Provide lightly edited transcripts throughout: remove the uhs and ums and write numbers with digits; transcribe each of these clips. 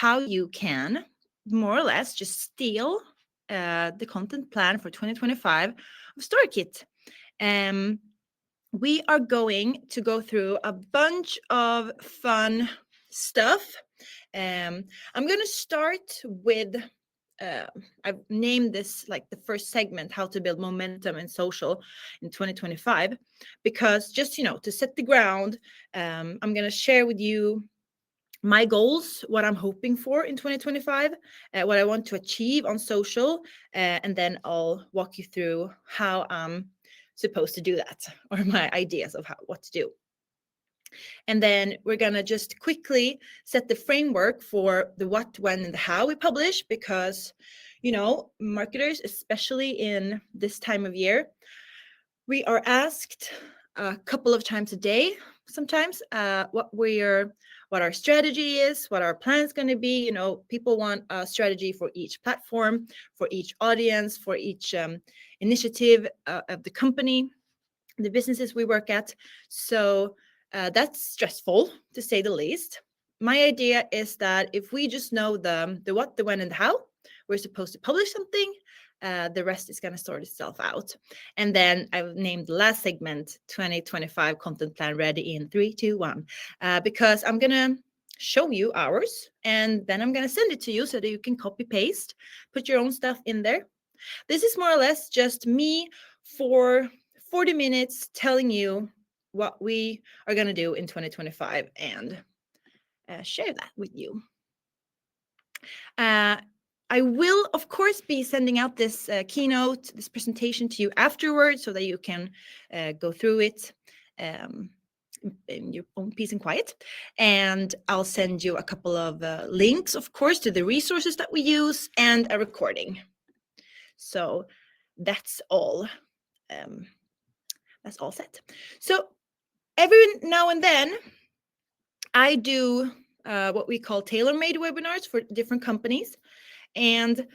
how you can more or less just steal the content plan for 2025 of StoryKit. We are going to go through a bunch of fun stuff. I'm going to start with I've named this like the first segment, how to build momentum in social in 2025, because just, to set the ground, I'm going to share with you my goals, what I'm hoping for in 2025, what I want to achieve on social, and then I'll walk you through how I'm supposed to do that, or my ideas of what to do. And then we're going to just quickly set the framework for the what, when, and the how we publish, because, marketers, especially in this time of year, we are asked a couple of times a day, sometimes, what our strategy is, what our plan is going to be. People want a strategy for each platform, for each audience, for each initiative of the company, the businesses we work at. So that's stressful, to say the least. My idea is that if we just know the what, the when, and the how, we're supposed to publish something, the rest is going to sort itself out. And then I've named the last segment 2025 content plan ready in 3, 2, 1, because I'm going to show you ours, and then I'm going to send it to you so that you can copy paste, put your own stuff in there. This is more or less just me for 40 minutes telling you what we are going to do in 2025 and share that with you. I will, of course, be sending out this keynote, this presentation to you afterwards, so that you can go through it in your own peace and quiet. And I'll send you a couple of links, of course, to the resources that we use and a recording. So that's all. That's all set. So every now and then, I do what we call tailor-made webinars for different companies. And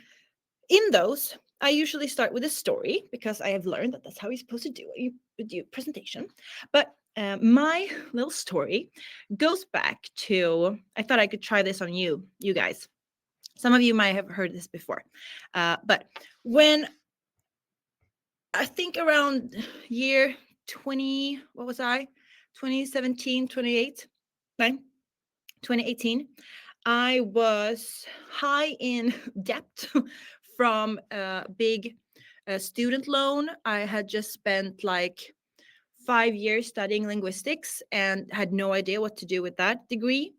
in those, I usually start with a story, because I have learned that that's how you're supposed to do it. You do presentation. But my little story goes back to, I thought I could try this on you guys. Some of you might have heard this before. But when I think around year 2017, 2018, I was high in debt from a big student loan. I had just spent like 5 years studying linguistics and had no idea what to do with that degree.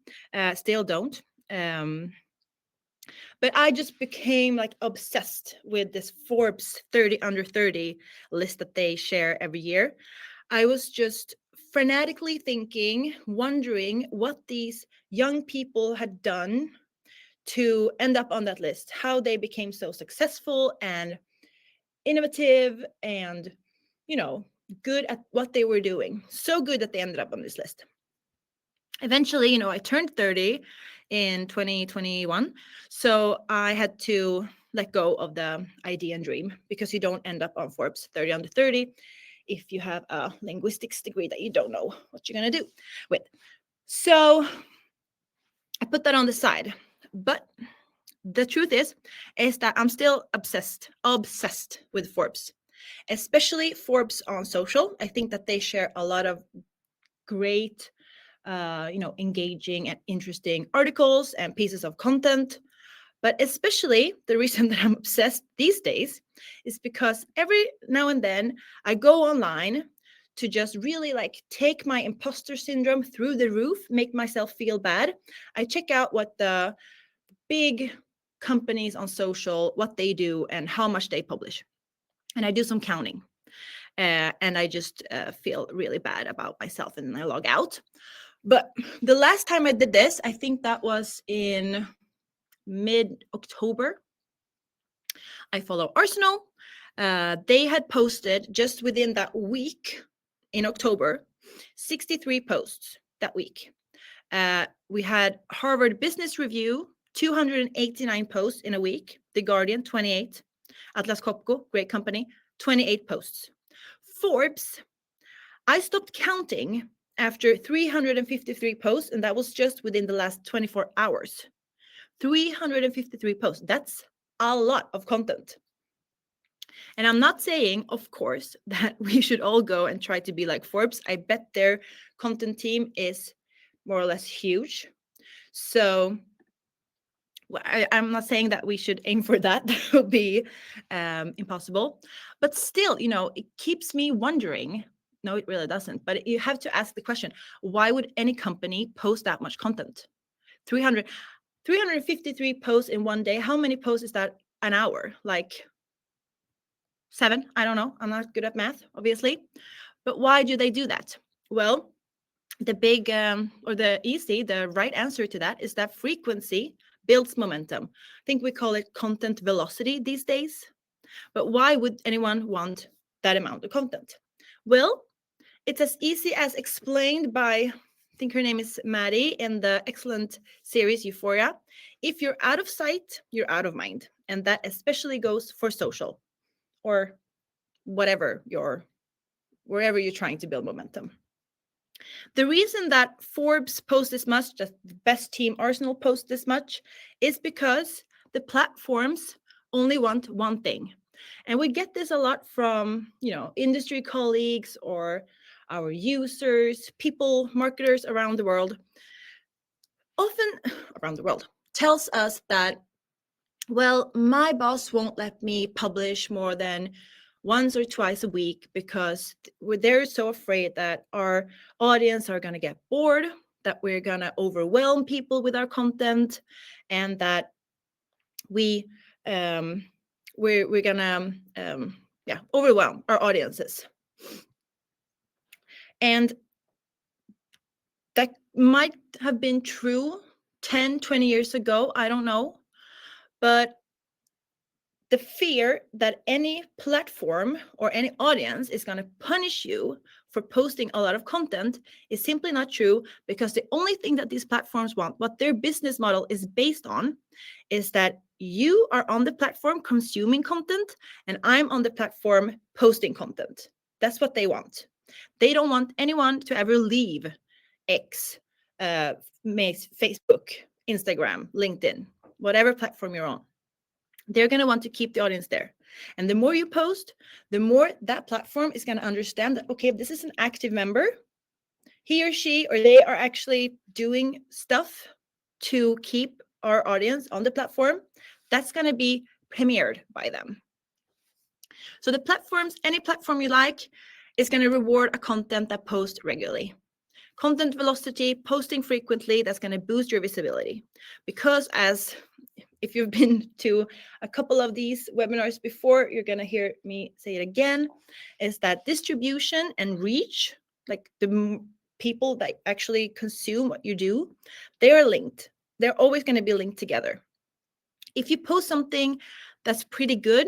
Still don't. But I just became like obsessed with this Forbes 30 under 30 list that they share every year. I was just frenetically thinking, wondering what these young people had done to end up on that list, how they became so successful and innovative and, good at what they were doing. So good that they ended up on this list. Eventually, I turned 30 in 2021. So I had to let go of the idea and dream, because you don't end up on Forbes 30 under 30 if you have a linguistics degree that you don't know what you're going to do with. So I put that on the side. But the truth is that I'm still obsessed with Forbes, especially Forbes on social. I think that they share a lot of great, engaging and interesting articles and pieces of content. But especially the reason that I'm obsessed these days is because every now and then I go online to just really like take my imposter syndrome through the roof, make myself feel bad. I check out what the big companies on social, what they do and how much they publish. And I do some counting. And I just feel really bad about myself, and I log out. But the last time I did this, I think that was in mid-October. I follow Arsenal. They had posted just within that week in October, 63 posts that week. We had Harvard Business Review, 289 posts in a week. The Guardian, 28. Atlas Copco, great company, 28 posts. Forbes, I stopped counting after 353 posts, and that was just within the last 24 hours. 353 posts. That's a lot of content. And I'm not saying, of course, that we should all go and try to be like Forbes. I bet their content team is more or less huge. So I'm not saying that we should aim for that. That would be impossible. But still, it keeps me wondering. No, it really doesn't. But you have to ask the question, why would any company post that much content? 353 posts in one day. How many posts is that an hour? Like 7? I don't know. I'm not good at math, obviously. But why do they do that? Well, the big the right answer to that is that frequency builds momentum. I think we call it content velocity these days. But why would anyone want that amount of content? Well, it's as easy as explained by, I think her name is Maddie, in the excellent series Euphoria. If you're out of sight, you're out of mind. And that especially goes for social or wherever you're trying to build momentum. The reason that Forbes posts this much, that the best team Arsenal posts this much, is because the platforms only want one thing. And we get this a lot from, industry colleagues or our users, people, marketers around the world, often around the world, tells us that, well, my boss won't let me publish more than once or twice a week because they're so afraid that our audience are going to get bored, that we're going to overwhelm people with our content, and that we're going to overwhelm our audiences. And that might have been true 10, 20 years ago. I don't know. But the fear that any platform or any audience is going to punish you for posting a lot of content is simply not true, because the only thing that these platforms want, what their business model is based on, is that you are on the platform consuming content and I'm on the platform posting content. That's what they want. They don't want anyone to ever leave X, Facebook, Instagram, LinkedIn, whatever platform you're on. They're going to want to keep the audience there. And the more you post, the more that platform is going to understand that, okay, if this is an active member, he or she or they are actually doing stuff to keep our audience on the platform, that's going to be premiered by them. So the platforms, any platform you like, is going to reward a content that posts regularly. Content velocity, posting frequently, that's going to boost your visibility. Because if you've been to a couple of these webinars before, you're going to hear me say it again, is that distribution and reach, like the people that actually consume what you do, they are linked. They're always going to be linked together. If you post something that's pretty good,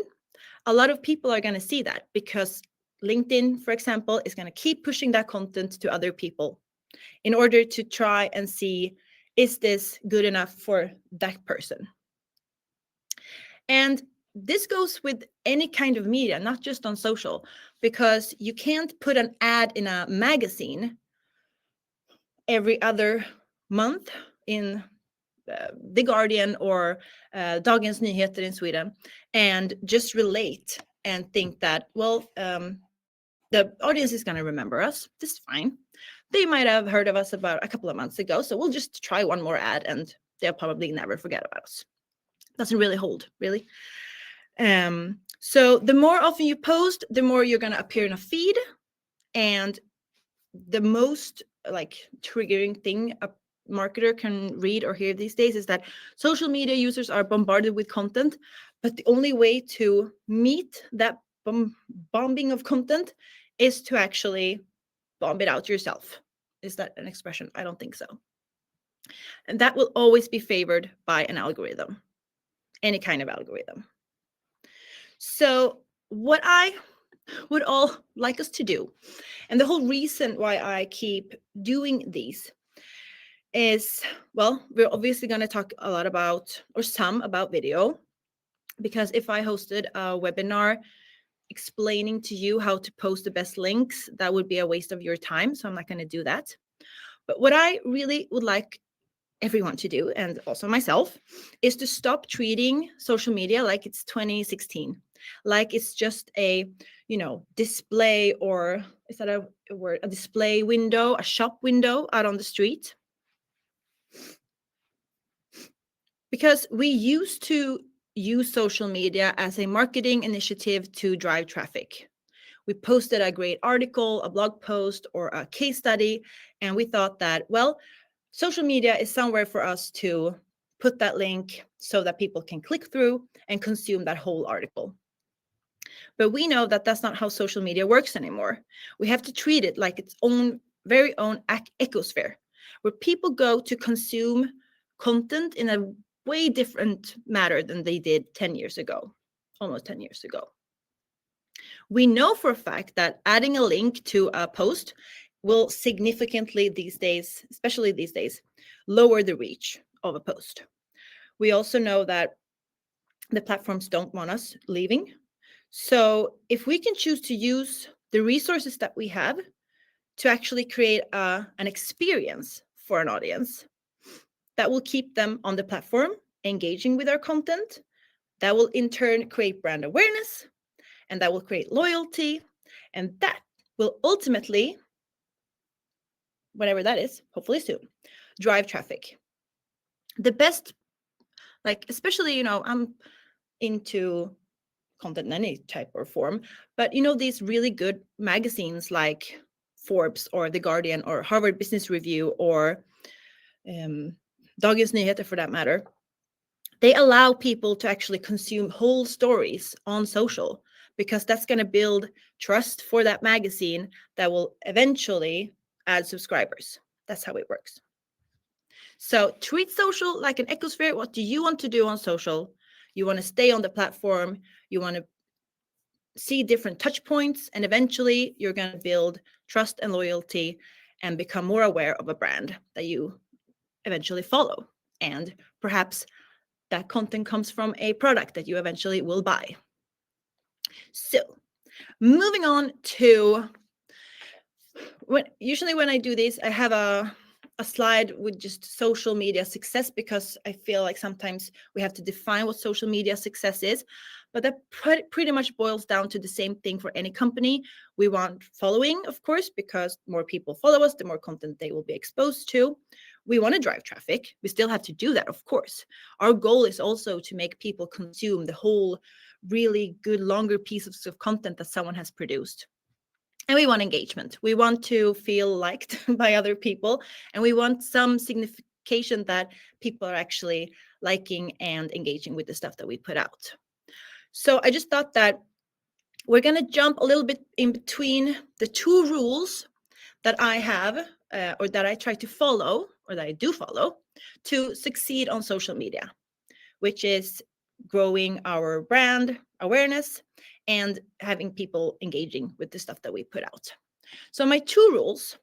a lot of people are going to see that, because LinkedIn, for example, is going to keep pushing that content to other people in order to try and see, is this good enough for that person? And this goes with any kind of media, not just on social, because you can't put an ad in a magazine every other month in The Guardian or Dagens Nyheter in Sweden and just relate and think that, well, the audience is going to remember us. This is fine. They might have heard of us about a couple of months ago, so we'll just try one more ad and they'll probably never forget about us. Doesn't really hold, really. So the more often you post, the more you're going to appear in a feed. And the most triggering thing a marketer can read or hear these days is that social media users are bombarded with content, but the only way to meet that bombing of content is to actually bomb it out yourself. Is that an expression? I don't think so. And that will always be favored by an algorithm, any kind of algorithm. So what I would all like us to do, and the whole reason why I keep doing these, is, well, we're obviously going to talk a lot about, or some about video, because if I hosted a webinar explaining to you how to post the best links, that would be a waste of your time. So I'm not going to do that. But what I really would like everyone to do, and also myself, is to stop treating social media like it's 2016, like it's just a, display, or is that a word? A display window, a shop window out on the street. Because we used to use social media as a marketing initiative to drive traffic. We posted a great article, a blog post, or a case study, and we thought that, well, social media is somewhere for us to put that link so that people can click through and consume that whole article. But we know that that's not how social media works anymore. We have to treat it like its own, very own ecosphere, where people go to consume content in a way different manner than they did 10 years ago, almost 10 years ago. We know for a fact that adding a link to a post will significantly these days, especially these days, lower the reach of a post. We also know that the platforms don't want us leaving. So if we can choose to use the resources that we have to actually create an experience for an audience that will keep them on the platform, engaging with our content, that will in turn create brand awareness, and that will create loyalty, and that will ultimately, whenever that is, hopefully soon, drive traffic. The best, like, especially, I'm into content in any type or form, but these really good magazines like Forbes or The Guardian or Harvard Business Review or Dagens Nyheter for that matter, they allow people to actually consume whole stories on social, because that's going to build trust for that magazine that will eventually add subscribers. That's how it works. So treat social like an ecosphere. What do you want to do on social? You want to stay on the platform. You want to see different touch points, and eventually you're going to build trust and loyalty and become more aware of a brand that you eventually follow. And perhaps that content comes from a product that you eventually will buy. So moving on to usually when I do this, I have a slide with just social media success, because I feel like sometimes we have to define what social media success is. But that pretty much boils down to the same thing for any company. We want following, of course, because more people follow us, the more content they will be exposed to. We want to drive traffic. We still have to do that, of course. Our goal is also to make people consume the whole really good longer pieces of content that someone has produced. And we want engagement. We want to feel liked by other people, and we want some signification that people are actually liking and engaging with the stuff that we put out. So I just thought that we're going to jump a little bit in between the two rules that I have, or that I try to follow, or that I do follow, to succeed on social media, which is growing our brand awareness and having people engaging with the stuff that we put out. So my two rules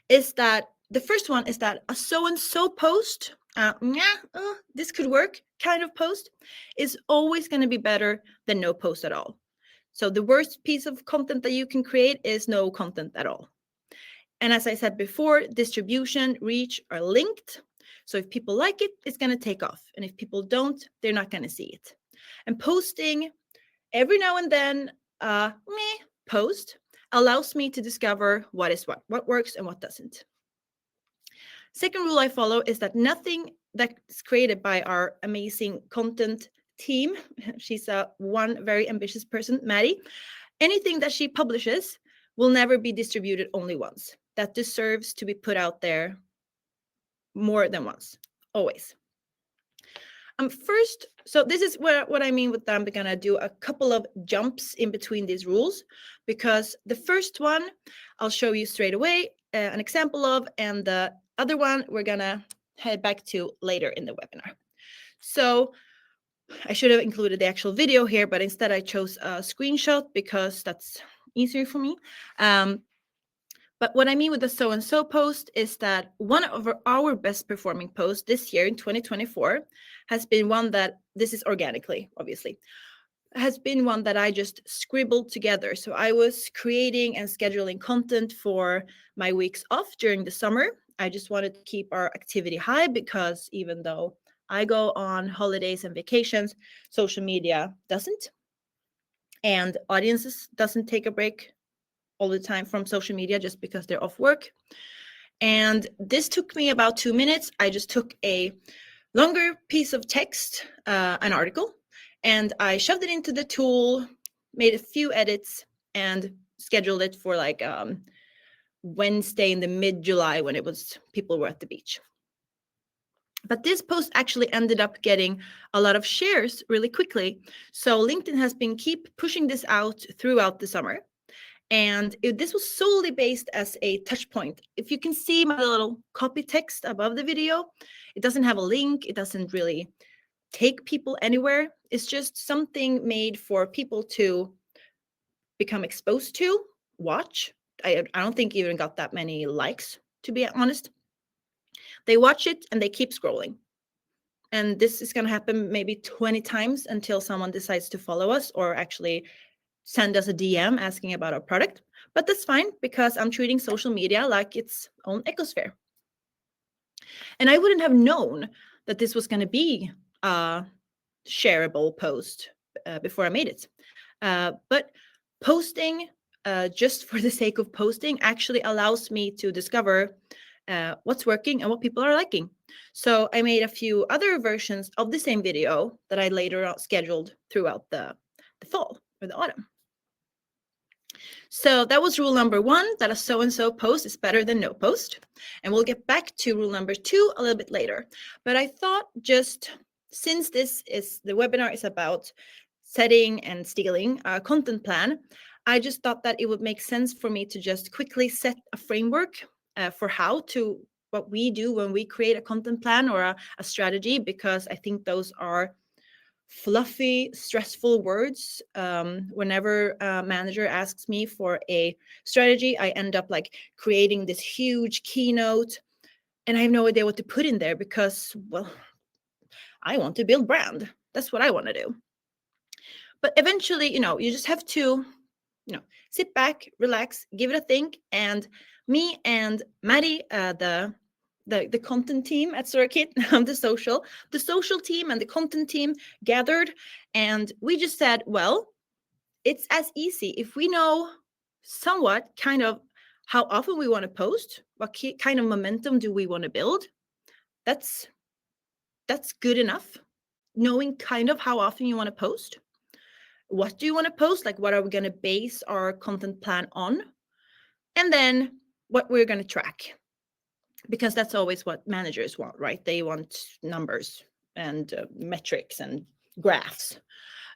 is that the first one is that a so-and-so post, this could work kind of post, is always going to be better than no post at all. So the worst piece of content that you can create is no content at all. And as I said before, distribution, reach are linked. So if people like it, it's going to take off. And if people don't, they're not going to see it. And posting every now and then post allows me to discover what is what works and what doesn't. Second rule I follow is that nothing that's created by our amazing content team, she's one very ambitious person, Maddie, anything that she publishes will never be distributed only once. That deserves to be put out there more than once, always. First, so this is what I mean with that. I'm gonna do a couple of jumps in between these rules, because the first one I'll show you straight away an example of, and the other one we're gonna head back to later in the webinar. So I should have included the actual video here, but instead I chose a screenshot because that's easier for me. But what I mean with the so-and-so post is that one of our best performing posts this year in 2024 has been one that, this is organically, obviously, has been one that I just scribbled together. So I was creating and scheduling content for my weeks off during the summer, I just wanted to keep our activity high because even though I go on holidays and vacations, social media doesn't, and audiences doesn't take a break all the time from social media just because they're off work. And this took me about 2 minutes. I just took a longer piece of text, an article, and I shoved it into the tool, made a few edits, and scheduled it for like Wednesday in the mid-July when people were at the beach. But this post actually ended up getting a lot of shares really quickly. So LinkedIn has been keep pushing this out throughout the summer. And this was solely based as a touch point. If you can see my little copy text above the video, it doesn't have a link. It doesn't really take people anywhere. It's just something made for people to become exposed to, watch. I don't think even got that many likes, to be honest. They watch it and they keep scrolling. And this is going to happen maybe 20 times until someone decides to follow us or actually send us a DM asking about our product. But that's fine because I'm treating social media like its own ecosphere. And I wouldn't have known that this was going to be a shareable post before I made it. But posting just for the sake of posting actually allows me to discover what's working and what people are liking. So I made a few other versions of the same video that I later scheduled throughout the fall or the autumn. So that was rule number 1, that a so-and-so post is better than no post. And we'll get back to rule number 2 a little bit later. But I thought, just since the webinar is about setting and stealing a content plan, I just thought that it would make sense for me to just quickly set a framework for what we do when we create a content plan or a strategy, because I think those are fluffy, stressful words. Whenever a manager asks me for a strategy, I end up like creating this huge keynote and I have no idea what to put in there because, well, I want to build brand. That's what I want to do. But eventually, you just have to, sit back, relax, give it a think. And me and Maddie, the content team at Circuit, the social team and the content team gathered, and we just said, well, it's as easy if we know somewhat kind of how often we want to post, what kind of momentum do we want to build. That's good enough. Knowing kind of how often you want to post. What do you want to post? Like, what are we going to base our content plan on? And then what we're going to track. Because that's always what managers want, right? They want numbers and metrics and graphs.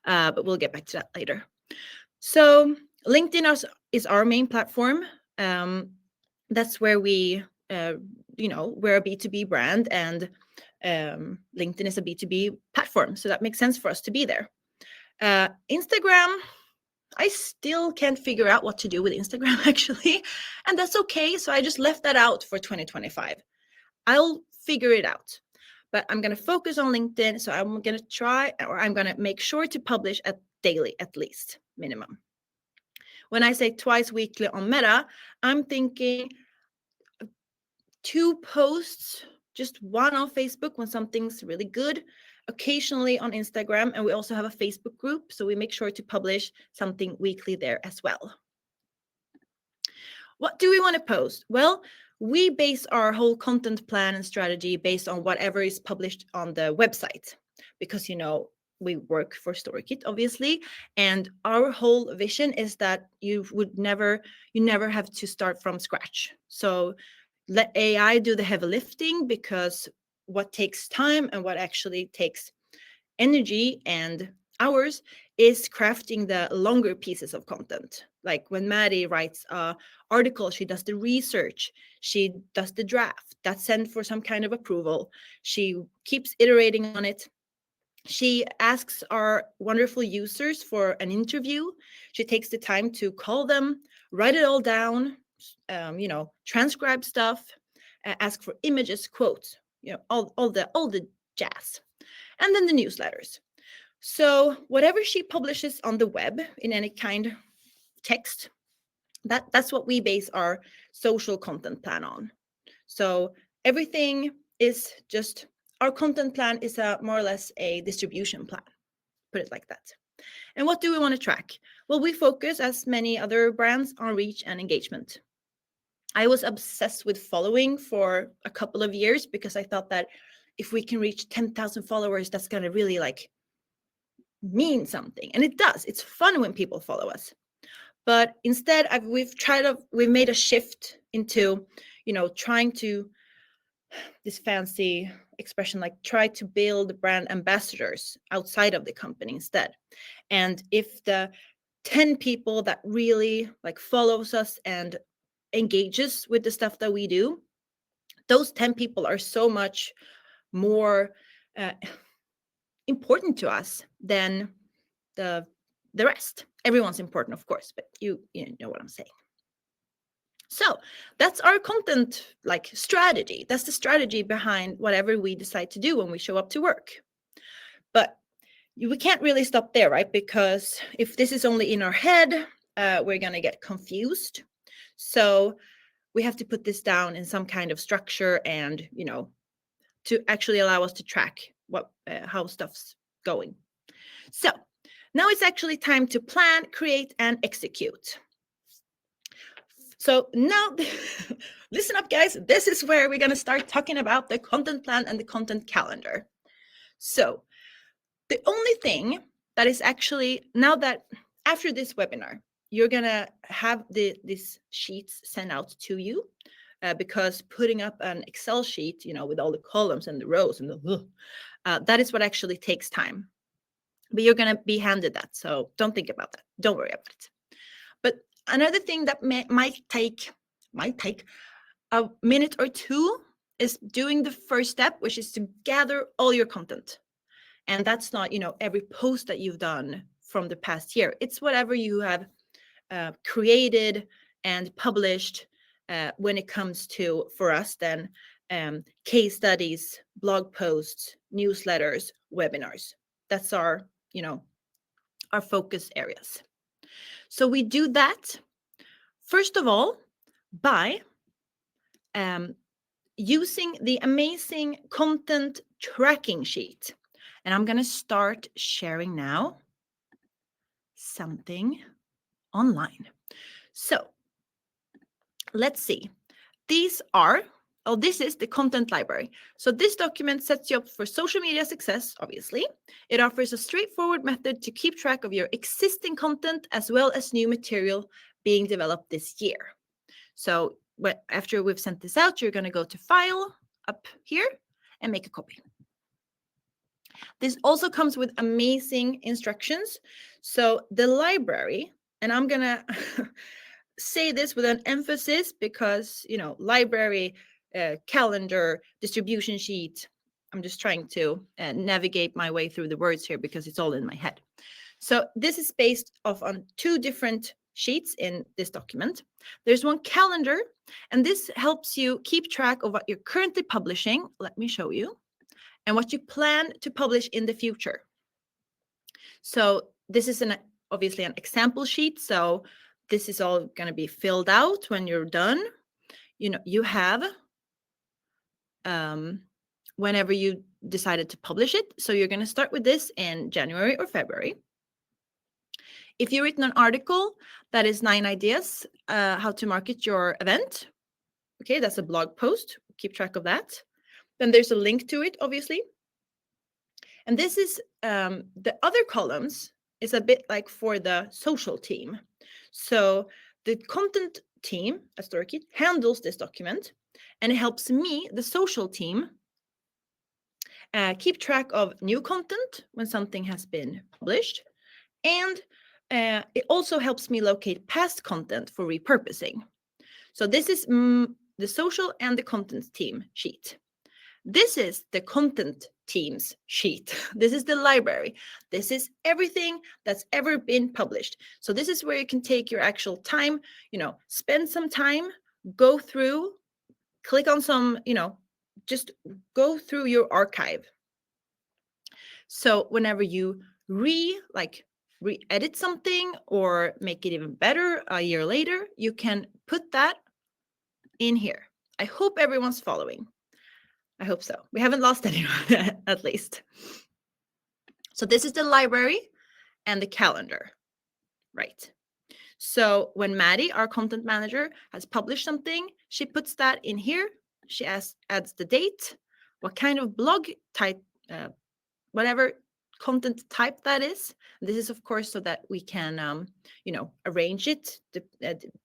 But we'll get back to that later. So LinkedIn is our main platform. That's where we're a B2B brand, and LinkedIn is a B2B platform. So that makes sense for us to be there. Instagram, I still can't figure out what to do with Instagram, actually. And that's okay. So I just left that out for 2025. I'll figure it out. But I'm going to focus on LinkedIn. So I'm going to make sure to publish daily, at least, minimum. When I say twice weekly on Meta, I'm thinking 2 posts, just one on Facebook when something's really good, occasionally on Instagram, and we also have a Facebook group, so we make sure to publish something weekly there as well. What do we want to post? Well, we base our whole content plan and strategy based on whatever is published on the website, because we work for StoryKit, obviously, and our whole vision is that you never have to start from scratch. So let AI do the heavy lifting, because what takes time and what actually takes energy and hours is crafting the longer pieces of content. Like when Maddie writes an article, she does the research, she does the draft, that's sent for some kind of approval. She keeps iterating on it. She asks our wonderful users for an interview. She takes the time to call them, write it all down, transcribe stuff, ask for images, quotes, all the jazz. And then the newsletters. So whatever she publishes on the web in any kind of text, that's what we base our social content plan on. So everything is just, our content plan is more or less a distribution plan, put it like that. And what do we want to track? Well, we focus, as many other brands, on reach and engagement. I was obsessed with following for a couple of years because I thought that if we can reach 10,000 followers, that's going to really like mean something. And it does. It's fun when people follow us. But instead, we've made a shift into, trying to, this fancy expression, like try to build brand ambassadors outside of the company instead. And if the 10 people that really like follows us and engages with the stuff that we do, those 10 people are so much more important to us than the rest. Everyone's important, of course, but you know what I'm saying. So that's our content like strategy. That's the strategy behind whatever we decide to do when we show up to work. But we can't really stop there, right? Because if this is only in our head, we're going to get confused. So we have to put this down in some kind of structure and, to actually allow us to track how stuff's going. So now it's actually time to plan, create, and execute. So now, listen up, guys. This is where we're going to start talking about the content plan and the content calendar. So the only thing that is actually, now that after this webinar, you're going to have these sheets sent out to you, because putting up an Excel sheet, with all the columns and the rows and that is what actually takes time. But you're going to be handed that. So don't think about that. Don't worry about it. But another thing that might take a minute or two is doing the first step, which is to gather all your content. And that's not, every post that you've done from the past year. It's whatever you have created and published when it comes to, for us then, case studies, blog posts, newsletters, webinars. That's our, our focus areas. So we do that, first of all, by using the amazing content tracking sheet. And I'm going to start sharing now something online. So let's see. This is the content library. So this document sets you up for social media success, obviously. It offers a straightforward method to keep track of your existing content as well as new material being developed this year. So after we've sent this out, you're going to go to File up here and make a copy. This also comes with amazing instructions. So the library, and I'm going to say this with an emphasis because, library, calendar, distribution sheet. I'm just trying to navigate my way through the words here because it's all in my head. So this is based off on two different sheets in this document. There's one calendar, and this helps you keep track of what you're currently publishing. Let me show you. And what you plan to publish in the future. So this is obviously an example sheet. So this is all going to be filled out when you're done. You have whenever you decided to publish it. So you're going to start with this in January or February. If you've written an article, that is 9 ideas how to market your event. Okay, that's a blog post. Keep track of that. Then there's a link to it, obviously. And this is the other columns is a bit like for the social team. So the content team at StoryKit handles this document, and it helps me, the social team, keep track of new content when something has been published. And it also helps me locate past content for repurposing. So this is the social and the content team sheet. This is the content team's sheet. This is the library. This is everything that's ever been published. So this is where you can take your actual time, spend some time, go through, click on some, just go through your archive. So whenever you re-edit something or make it even better a year later, you can put that in here. I hope everyone's following. I hope so. We haven't lost anyone at least. So this is the library and the calendar, right? So when Maddie, our content manager, has published something, she puts that in here. She adds the date, what kind of blog type, whatever content type that is. This is, of course, so that we can, arrange it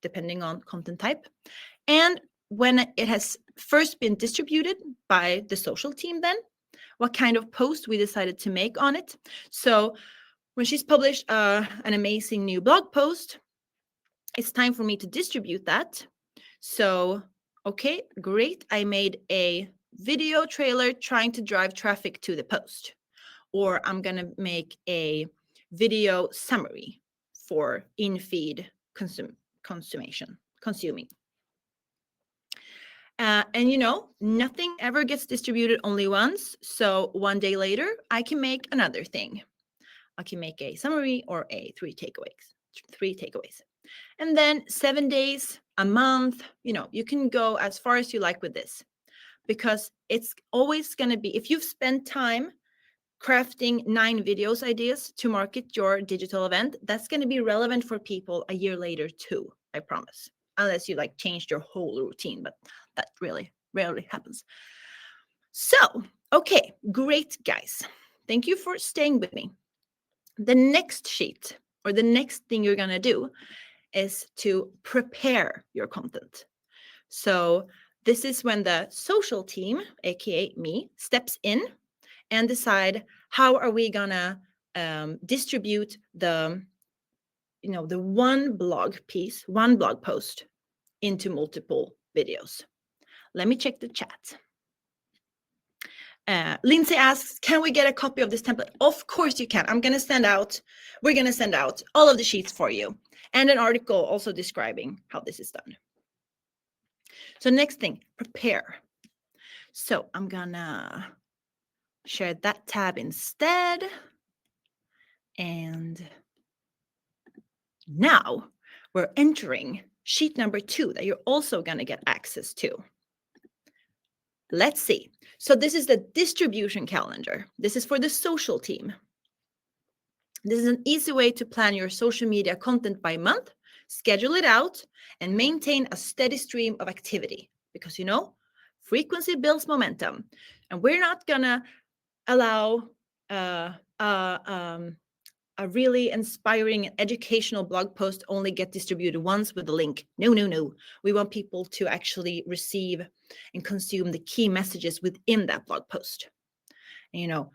depending on content type. And when it has first been distributed by the social team, then what kind of post we decided to make on it. So when she's published an amazing new blog post, it's time for me to distribute that. So, okay, great. I made a video trailer trying to drive traffic to the post. Or I'm going to make a video summary for in-feed consuming. And nothing ever gets distributed only once. So one day later, I can make another thing. I can make a summary or a three takeaways. And then 7 days, a month, you can go as far as you like with this, because it's always going to be, if you've spent time crafting 9 videos ideas to market your digital event, that's going to be relevant for people a year later too, I promise. Unless you changed your whole routine, but that really rarely happens. So, okay, great guys. Thank you for staying with me. The next sheet, or the next thing you're going to do, is to prepare your content. So this is when the social team, aka me, steps in and decide how are we gonna distribute the one blog post into multiple videos. Let me check the chat. Lindsay asks, can we get a copy of this template? Of course you can. We're going to send out all of the sheets for you, and an article also describing how this is done. So next thing, prepare. So I'm gonna share that tab instead. And now we're entering sheet number 2 that you're also gonna get access to. Let's see. So this is the distribution calendar. This is for the social team. This is an easy way to plan your social media content by month, schedule it out, and maintain a steady stream of activity. Because frequency builds momentum, and we're not gonna allow a really inspiring and educational blog post only get distributed once with a link. No. We want people to actually receive and consume the key messages within that blog post. And,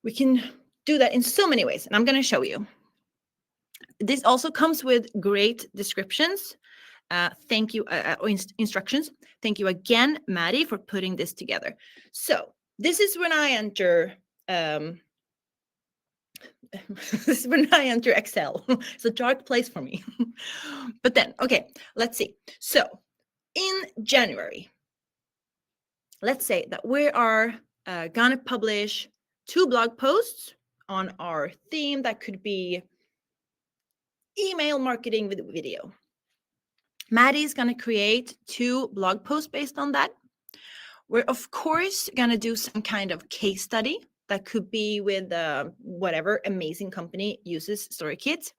we can do that in so many ways, and I'm going to show you. This also comes with great descriptions. Thank you, or instructions. Thank you again, Maddie, for putting this together. So this is when I enter. This is when I enter Excel. It's a dark place for me. But then, okay, let's see. So in January, let's say that we are gonna publish 2 blog posts on our theme that could be email marketing with video. Maddie's gonna create 2 blog posts based on that. We're of course gonna do some kind of case study that could be with whatever amazing company uses StoryKit,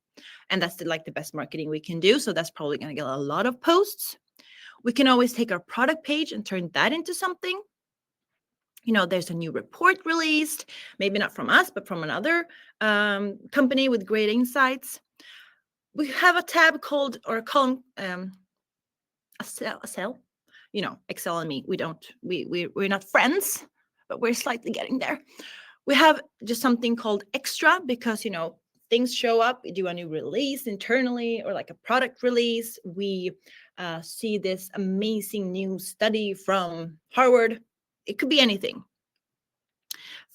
and that's the best marketing we can do. So that's probably gonna get a lot of posts. We can always take our product page and turn that into something. There's a new report released, maybe not from us, but from another company with great insights. We have a tab called, or a column, a cell. Excel and me, we're not friends, but we're slightly getting there. We have just something called extra because, things show up. We do a new release internally, or a product release. We see this amazing new study from Harvard. It could be anything.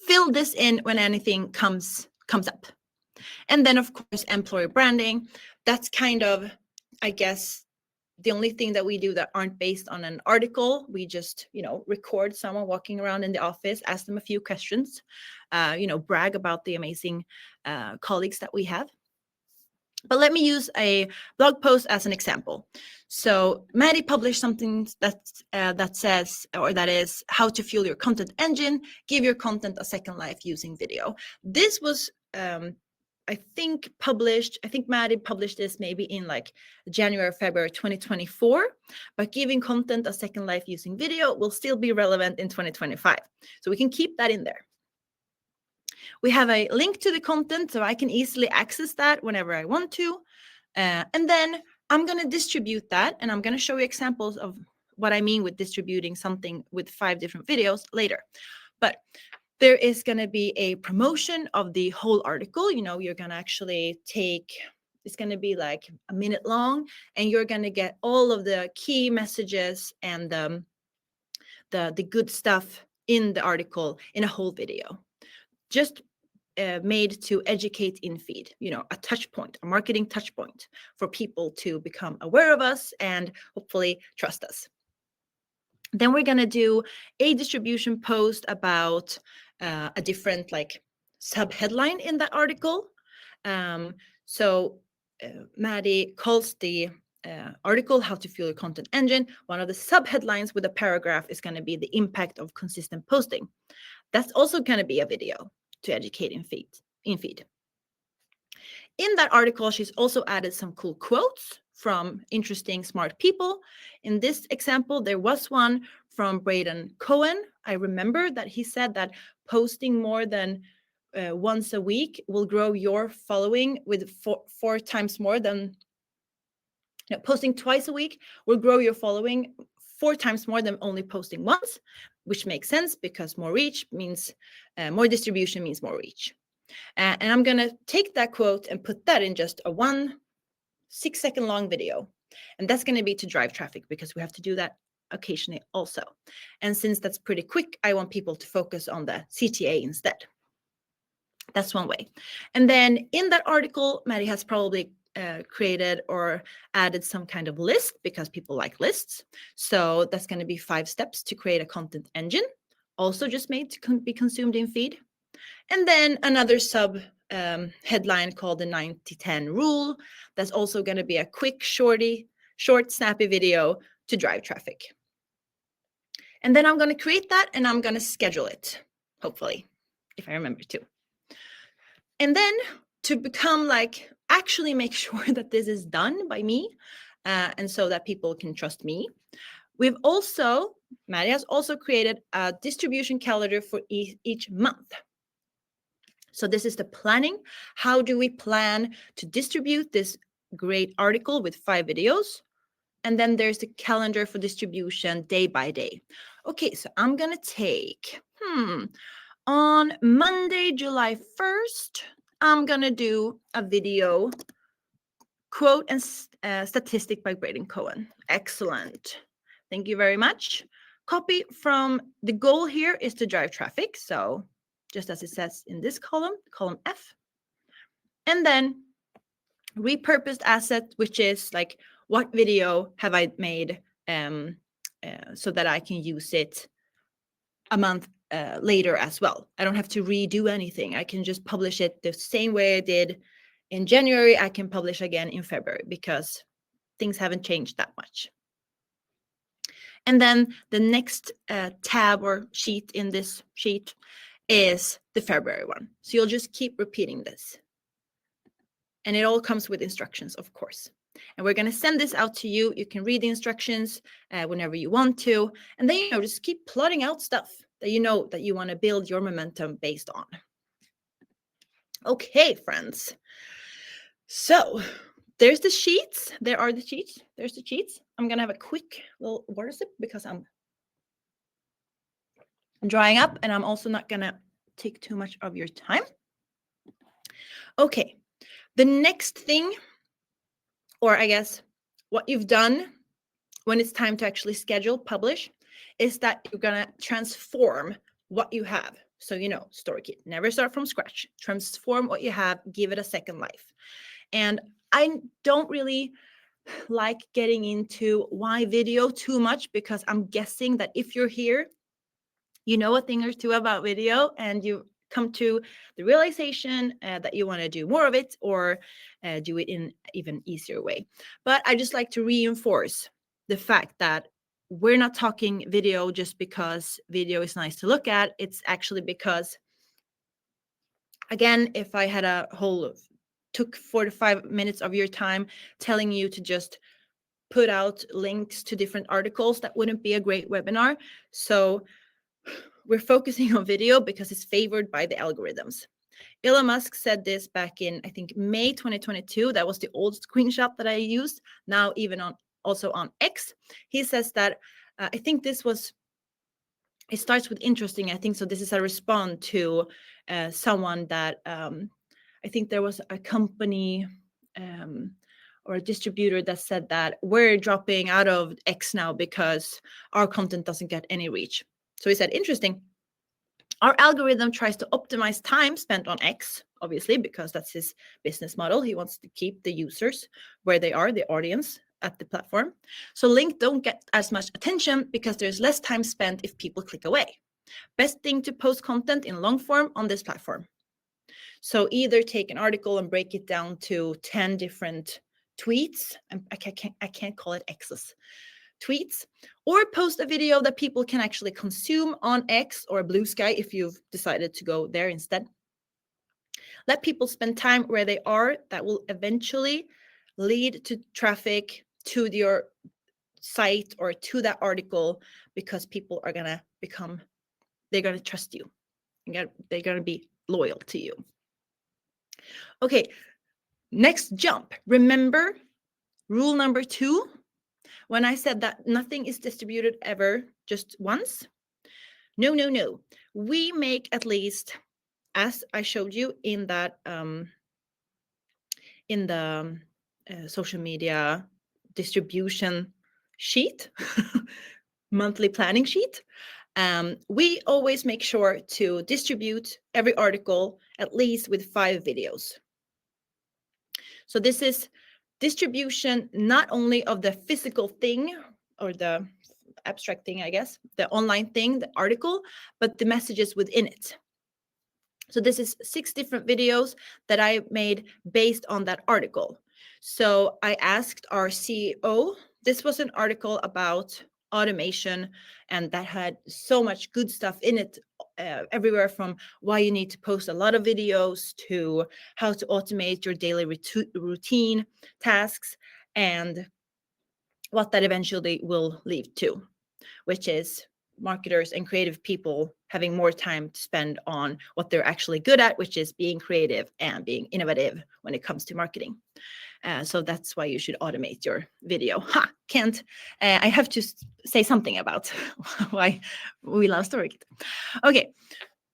Fill this in when anything comes up. And then, of course, employer branding. That's kind of, I guess, the only thing that we do that aren't based on an article. We just, record someone walking around in the office, ask them a few questions, brag about the amazing colleagues that we have. But let me use a blog post as an example. So Maddie published something that says, or that is, how to fuel your content engine, give your content a second life using video. This was, I think Maddie published this maybe in like January or February 2024, but giving content a second life using video will still be relevant in 2025. So we can keep that in there. We have a link to the content, so I can easily access that whenever I want to. And then I'm going to distribute that, and I'm going to show you examples of what I mean with distributing something with 5 different videos later. But there is going to be a promotion of the whole article. You know, you're going to actually it's going to be like a minute long, and you're going to get all of the key messages and the good stuff in the article in a whole video. Just made to educate in feed, you know, a touch point, a marketing touch point for people to become aware of us and hopefully trust us. Then we're going to do a distribution post about a different like sub headline in that article. Maddie calls the article How to Fuel Your Content Engine. One of the sub headlines with a paragraph is going to be the impact of consistent posting. That's also going to be a video to educate in feed. In that article, she's also added some cool quotes from interesting, smart people. In this example, there was one from Braden Cohen. I remember that he said that posting more than once a week will grow your following with four times more than posting twice a week will grow your following 4 times more than only posting once, which makes sense because more reach means more distribution means more reach. And I'm going to take that quote and put that in just a 6-second long video. And that's going to be to drive traffic because we have to do that occasionally also. And since that's pretty quick, I want people to focus on the CTA instead. That's one way. And then in that article, Maddie has probably created or added some kind of list because people like lists. So that's going to be 5 steps to create a content engine, also just made to be consumed in feed. And then another sub headline called the 90-10 rule. That's also going to be a quick, short, snappy video to drive traffic. And then I'm going to create that and I'm going to schedule it, hopefully, if I remember to. And then to become like, actually make sure that this is done by me and so that people can trust me. Maddie has also created a distribution calendar for each month. So this is the planning. How do we plan to distribute this great article with 5 videos? And then there's the calendar for distribution day by day. Okay, so I'm going to take, on Monday, July 1st, I'm going to do a video, quote and statistic by Braden Cohen. Excellent. Thank you very much. Copy from the goal here is to drive traffic. So just as it says in this column F. And then repurposed asset, which is like what video have I made so that I can use it a month later as well. I don't have to redo anything. I can just publish it the same way I did in January. I can publish again in February because things haven't changed that much. And then the next tab or sheet in this sheet is the February one. So you'll just keep repeating this. And it all comes with instructions, of course. And we're going to send this out to you. You can read the instructions whenever you want to. And then, just keep plotting out stuff that you know that you want to build your momentum based on. Okay, friends. So there's the sheets. There are the sheets. There's the sheets. I'm going to have a quick little water sip because I'm drying up and I'm also not going to take too much of your time. Okay. The next thing, or I guess what you've done when it's time to actually schedule, publish, is that you're going to transform what you have. So, StoryKit, never start from scratch. Transform what you have, give it a second life. And I don't really like getting into why video too much because I'm guessing that if you're here, you know a thing or two about video and you come to the realization that you want to do more of it, or do it in even easier way. But I just like to reinforce the fact that we're not talking video just because video is nice to look at. It's actually because, again, if I had a whole took 4 to 5 minutes of your time telling you to just put out links to different articles, that wouldn't be a great webinar. So we're focusing on video because it's favored by the algorithms. Elon Musk said this back in, I think, May 2022. That was the old screenshot that I used. Now, even also on X, he says that I think this was, it starts with interesting, I think. So this is a response to someone that I think there was a company or a distributor that said that we're dropping out of X now because our content doesn't get any reach. So he said, interesting. Our algorithm tries to optimize time spent on X, obviously, because that's his business model. He wants to keep the users where they are, the audience at the platform. So links don't get as much attention because there's less time spent if people click away. Best thing to post content in long form on this platform. So either take an article and break it down to 10 different tweets. I can't call it X's. Tweets, or post a video that people can actually consume on X or Blue Sky if you've decided to go there instead. Let people spend time where they are. That will eventually lead to traffic to your site or to that article, because people are gonna they're gonna trust you. They're gonna be loyal to you. Okay, next jump. Remember rule number 2, when I said that nothing is distributed ever just once? No. We make at least, as I showed you in that in the social media distribution sheet, monthly planning sheet, we always make sure to distribute every article at least with 5 videos. So this is distribution not only of the physical thing or the abstract thing, I guess, the online thing, the article, but the messages within it. So this is 6 different videos that I made based on that article. So I asked our CEO, this was an article about automation, and that had so much good stuff in it, everywhere from why you need to post a lot of videos to how to automate your daily routine tasks, and what that eventually will lead to, which is marketers and creative people having more time to spend on what they're actually good at, which is being creative and being innovative when it comes to marketing. So that's why you should automate your video. I have to say something about why we love StoryKit. Okay,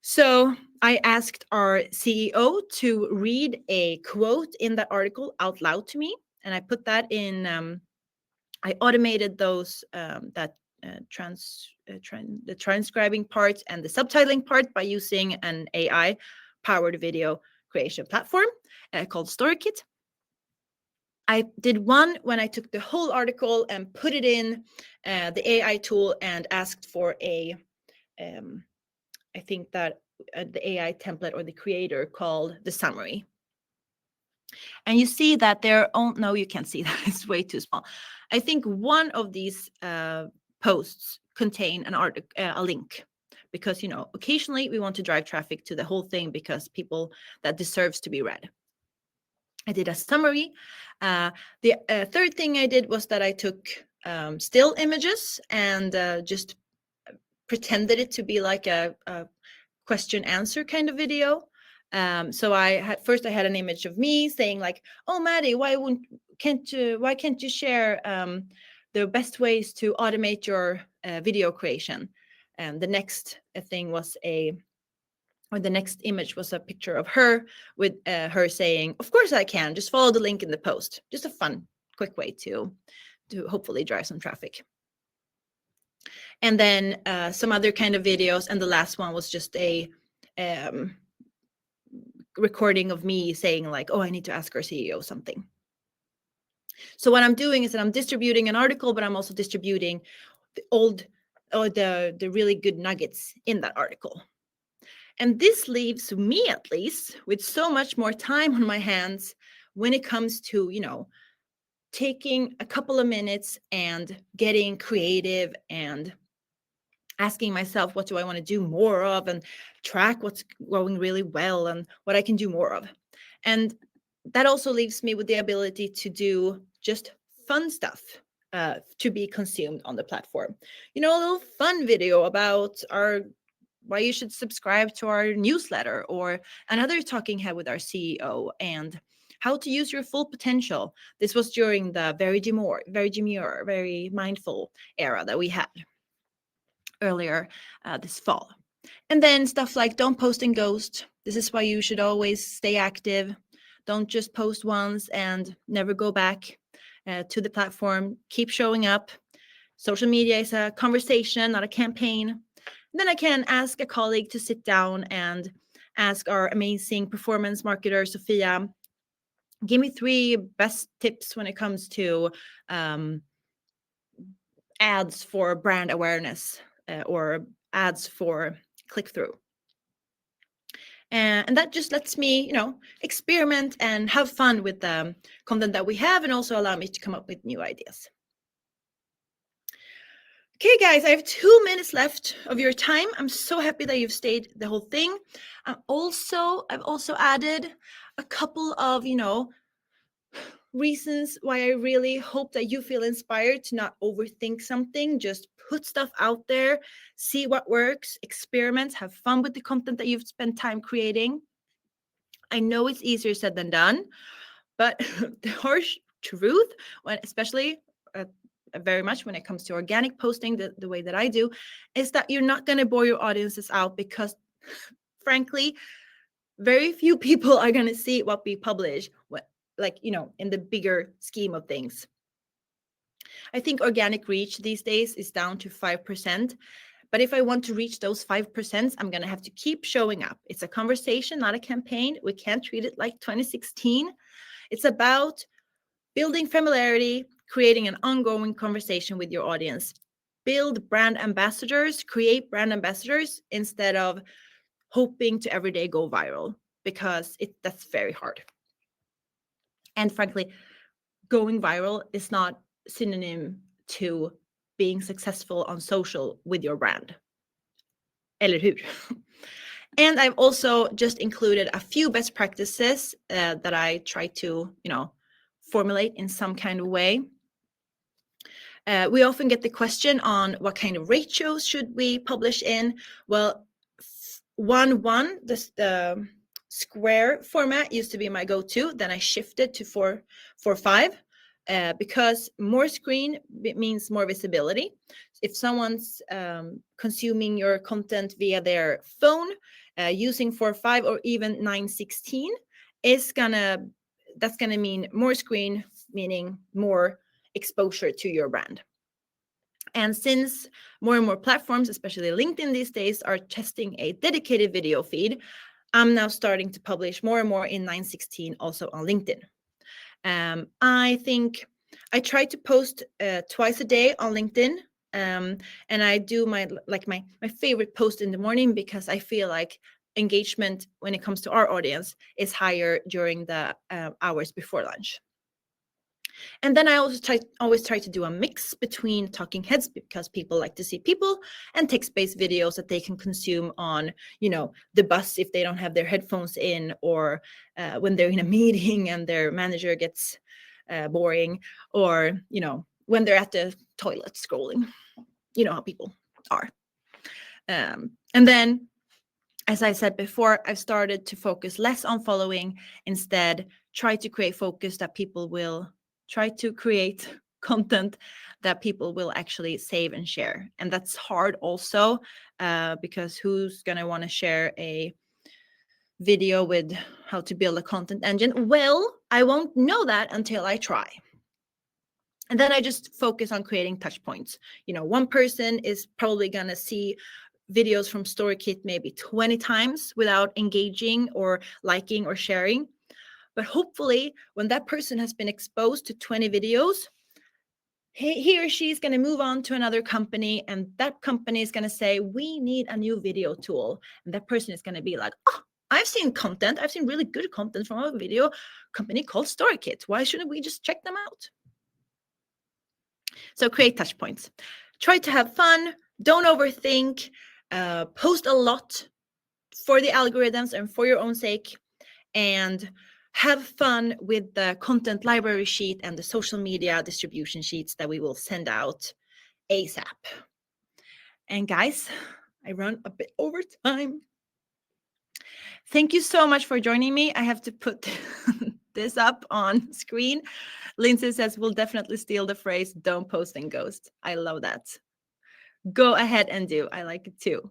so I asked our CEO to read a quote in that article out loud to me, and I put that in. I automated those the transcribing part and the subtitling part by using an AI powered video creation platform called StoryKit. I did one when I took the whole article and put it in the AI tool and asked for a, I think that the AI template or the creator called the summary. And you see that there, oh no, you can't see that, it's way too small. I think one of these posts contain an article, a link, because, you know, occasionally we want to drive traffic to the whole thing because people that deserves to be read. I did a summary. The third thing I did was that I took still images and just pretended it to be like a question answer kind of video. So I had an image of me saying like, "Oh, Maddie, why can't you share the best ways to automate your video creation?" And the next thing was the next image was a picture of her with her saying, "Of course I can. Just follow the link in the post." Just a fun, quick way to hopefully drive some traffic. And then some other kind of videos, and the last one was just a recording of me saying like, "Oh, I need to ask our CEO something." So what I'm doing is that I'm distributing an article, but I'm also distributing the old or the really good nuggets in that article. And this leaves me, at least, with so much more time on my hands when it comes to, taking a couple of minutes and getting creative and asking myself, what do I want to do more of, and track what's going really well and what I can do more of. And that also leaves me with the ability to do just fun stuff to be consumed on the platform. A little fun video about why you should subscribe to our newsletter, or another talking head with our CEO, and how to use your full potential. This was during the very demure, very mindful era that we had earlier this fall. And then stuff like don't post and ghost. This is why you should always stay active. Don't just post once and never go back to the platform. Keep showing up. Social media is a conversation, not a campaign. And then I can ask a colleague to sit down and ask our amazing performance marketer, Sophia, give me 3 best tips when it comes to ads for brand awareness or ads for click-through. And that just lets me, experiment and have fun with the content that we have, and also allow me to come up with new ideas. Okay, guys, I have 2 minutes left of your time. I'm so happy that you've stayed the whole thing. I've also added a couple of, reasons why I really hope that you feel inspired to not overthink something. Just put stuff out there, see what works, experiment, have fun with the content that you've spent time creating. I know it's easier said than done, but the harsh truth, especially very much when it comes to organic posting, the way that I do, is that you're not going to bore your audiences out, because frankly, very few people are going to see what we publish, in the bigger scheme of things. I think organic reach these days is down to 5%. But if I want to reach those 5%, I'm going to have to keep showing up. It's a conversation, not a campaign. We can't treat it like 2016. It's about building familiarity, creating an ongoing conversation with your audience. Build brand ambassadors, create brand ambassadors, instead of hoping to every day go viral, because that's very hard. And frankly, going viral is not synonym to being successful on social with your brand. Eller hur? And I've also just included a few best practices that I try to, formulate in some kind of way. We often get the question on what kind of ratios should we publish in. Well, 1:1, the square format used to be my go-to. Then I shifted to 4:5 because more screen means more visibility. If someone's consuming your content via their phone, using 4:5 or even 9:16 that's gonna mean more screen, meaning more exposure to your brand. And since more and more platforms, especially LinkedIn these days, are testing a dedicated video feed, I'm now starting to publish more and more in 9:16 also on LinkedIn. I think I try to post twice a day on LinkedIn, and I do my favorite post in the morning, because I feel like engagement when it comes to our audience is higher during the hours before lunch. And then I also always try to do a mix between talking heads, because people like to see people, and text-based videos that they can consume on, the bus if they don't have their headphones in, or when they're in a meeting and their manager gets boring, or, when they're at the toilet scrolling. You know how people are. And then, as I said before, I've started to focus less on following, instead try to create focus that people will try to create content that people will actually save and share. And that's hard also, because who's going to want to share a video with how to build a content engine? Well, I won't know that until I try. And then I just focus on creating touch points. One person is probably going to see videos from StoryKit maybe 20 times without engaging or liking or sharing. But hopefully, when that person has been exposed to 20 videos, he or she is going to move on to another company, and that company is going to say, we need a new video tool. And that person is going to be like, oh, I've seen really good content from a video company called StoryKit. Why shouldn't we just check them out? So create touch points. Try to have fun. Don't overthink. Post a lot for the algorithms and for your own sake. And have fun with the content library sheet and the social media distribution sheets that we will send out ASAP. And guys, I run a bit over time. Thank you so much for joining me. I have to put this up on screen. Lindsay says, we'll definitely steal the phrase, don't post and ghost. I love that. Go ahead and do. I like it too.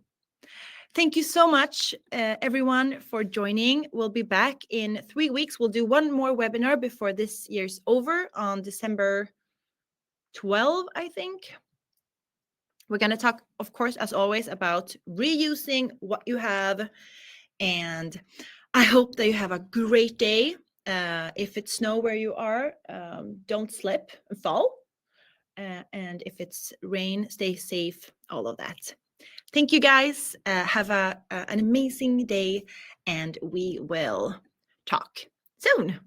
Thank you so much, everyone, for joining. We'll be back in 3 weeks. We'll do one more webinar before this year's over on December 12, I think. We're going to talk, of course, as always, about reusing what you have. And I hope that you have a great day. If it's snow where you are, don't slip and fall. And if it's rain, stay safe, all of that. Thank you, guys. Have an amazing day, and we will talk soon.